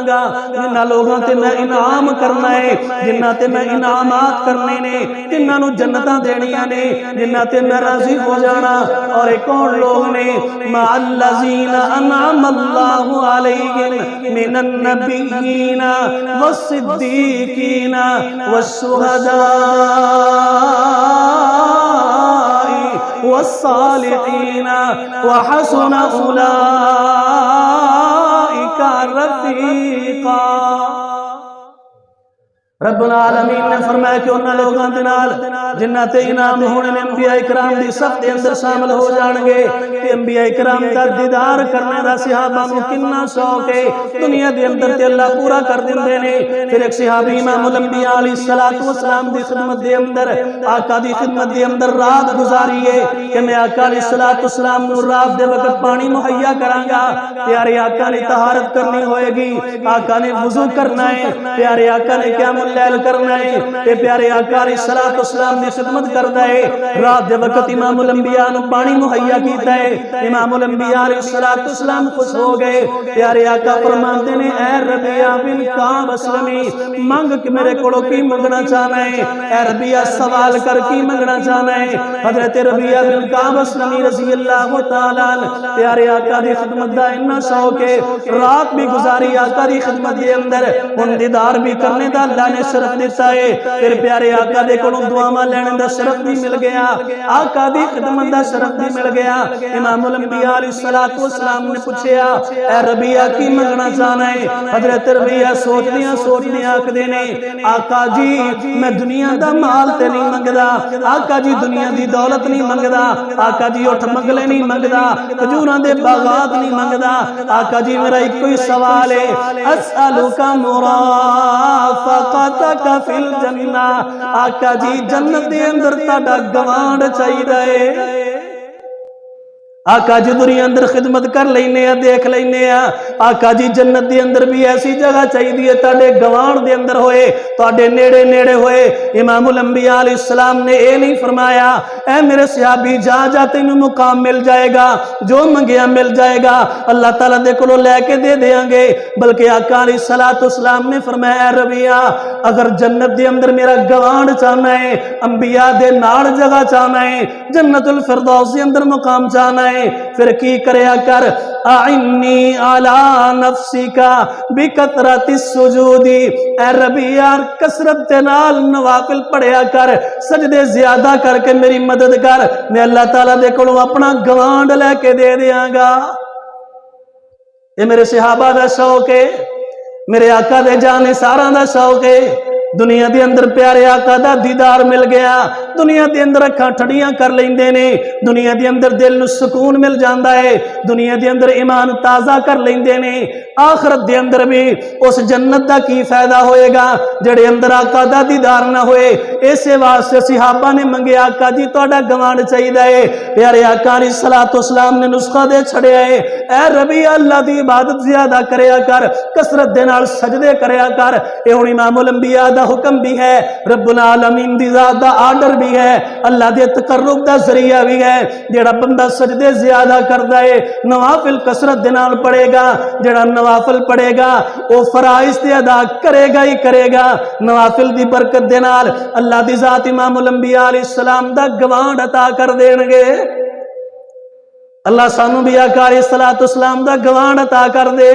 گا، جنہاں لوگاں تے میں انعام کرنا ہے، جنہاں تے میں انعامات کرنے نے، جنہاں نو جنتاں دینیاں نے، جنہاں تے میں راضی ہو جانا۔ اور ایک اور لوگ نے مع الذین انعم اللہ علیہم من النبیین والصدیقین والشہداء والصالحین وحسن اولئک رفیقا۔ رب العالمین نے فرمایا کہ انہاں لوگاں دے نال جنہاں تے انعام ہونے نے انبیاء اکرام دی صف دے اندر شامل ہو جان گے۔ کہ انبیاء اکرام دا دیدار کرنے دا صحابہ نو کتنا شوق ہے، دنیا دے اندر تے اللہ پورا کر دیندے نے۔ پھر ایک صحابی امام الانبیاء علیہ السلام دی خدمت دے اندر، آقا دی خدمت دے اندر رات گزاری ہے کہ میں آقا علیہ السلام نو رات دے وقت پانی مہیا کراں گا۔ پیارے آقا نے طہارت کرنی ہوئے گی، آقا نے وضو کرنا ہے، پیارے آقا نے قیام اللیل کرنا ہے، تے پیارے آقا علیہ السلام نے خدمت کردا ہے۔ رات دے وقت امام الانبیاء نو پانی مہیا کیتا ہے، امام الانبیاء علیہ السلام خوش ہو گئے۔ پیارے آقا فرماندے نے اے ربیعہ بن کعب اسلمی مانگ کہ میرے کولوں کی منگنا چاہنا ہے، اے ربیعہ سوال کر کی منگنا چاہنا ہے۔ حضرت ربیعہ بن کعب اسلمی رضی اللہ تعالیٰ عنہ پیارے آقا دی خدمت دا اتنا شوق ہے، رات بھی گزاری آقا دی خدمت دے اندر، ان دیدار بھی کرنے دا اللہ نے شرف دیتا ہے۔ پھر پیارے آقا دے کولوں دعاواں لینے دا شرف بھی مل گیا، آقا دی خدمت دا شرف بھی مل گیا۔ امام الانبیاء علیہ السلام نے پوچھیا اے ربیعہ کی منگنا چاہنا ہے؟ حضرت ربیعہ سوچدیاں آکھدے نے آقا جی میں دنیا دا مال تے نہیں منگدا، آقا جی دنیا دی دولت نہیں منگدا، آقا جی اٹھ منگلے نہیں منگدا، کھجوراں دے باغات نہیں منگدا، آقا جی میرا ایک کوئی سوال ہے، اسألک مرافقتک فی الجنہ، آقا جی جنت دے اندر تاڈا گوانڈ چاہیے۔ آقا جی دنیا اندر خدمت کر لینے ہیں، دیکھ لینے ہیں، آقا جی جنت دے اندر بھی ایسی جگہ چاہیے تاڑے گوان دے اندر ہوئے، تاڑے نیڑے نیڑے ہوئے۔ امام الانبیاء علیہ السلام نے اے نہیں فرمایا اے میرے صحابی جا جاتے انہوں مقام مل جائے گا، جو منگیا مل جائے گا، اللہ تعالیٰ دے کلو لے کے دے دیاں گے، بلکہ آقا علیہ السلام نے فرمایا اے ربیعہ اگر جنت دے اندر میرا گوان چاہنا ہے، انبیاء دے نال جگہ چاہنا ہے، جنت الفردوس دے اندر مقام چاہنا ہے، پھر کی کریا کر اعنی علی نفسک بکثرت السجود، اے ربیعہ کثرت دے نال نوافل پڑھیا کر، سجدے زیادہ کر کے میری مدد کر، میں اللہ تعالیٰ دے کولوں اپنا گوانڈ لے کے دے دیاں گا۔ یہ میرے صحابہ دا شوق ہے، میرے آقا دے جانے ساراں دا شوق ہے۔ دنیا دے اندر پیارے آقا دا دیدار مل گیا، دنیا دے اندر اکھاں ٹھڑیاں کر لیندے نے، دنیا دے اندر دل نو سکون مل جاندا ہے، دنیا دے اندر ایمان تازہ کر لیندے نے، آخرت دے اندر بھی اس جنت دا کی فائدہ ہوئے گا جڑے اندر آقا دا دیدار نہ ہوئے۔ اسے واسطے صحابہ نے منگے آقا جی تہاڈا گوانڈ چاہیدا ہے، پیارے آقا علیہ السلام نے نسخہ دے چھڑیا ہے اے ربیعہ اللہ دی عبادت زیادہ کریا کر، کثرت دے نال سجدے کریا کر۔ اے ہن امام الانبیاء دا حکم بھی ہے، رب العالمین دی ذات دا آرڈر بھی ہے، اللہ دے تقرب دا ذریعہ بھی ہے۔ جڑا بندہ سجدے زیادہ کردا ہے نوافل کثرت دے نال پڑھے گا، جڑا نوافل پڑھے گا او فرائض تے ادا کرے گا ہی کرے گا، نوافل دی برکت دے نال اللہ دی ذات امام الانبیاء علیہ السلام دا گوانڈ عطا کر دین گے۔ اللہ سانو بھی آقا علیہ السلام دا گوانڈ عطا کر دے۔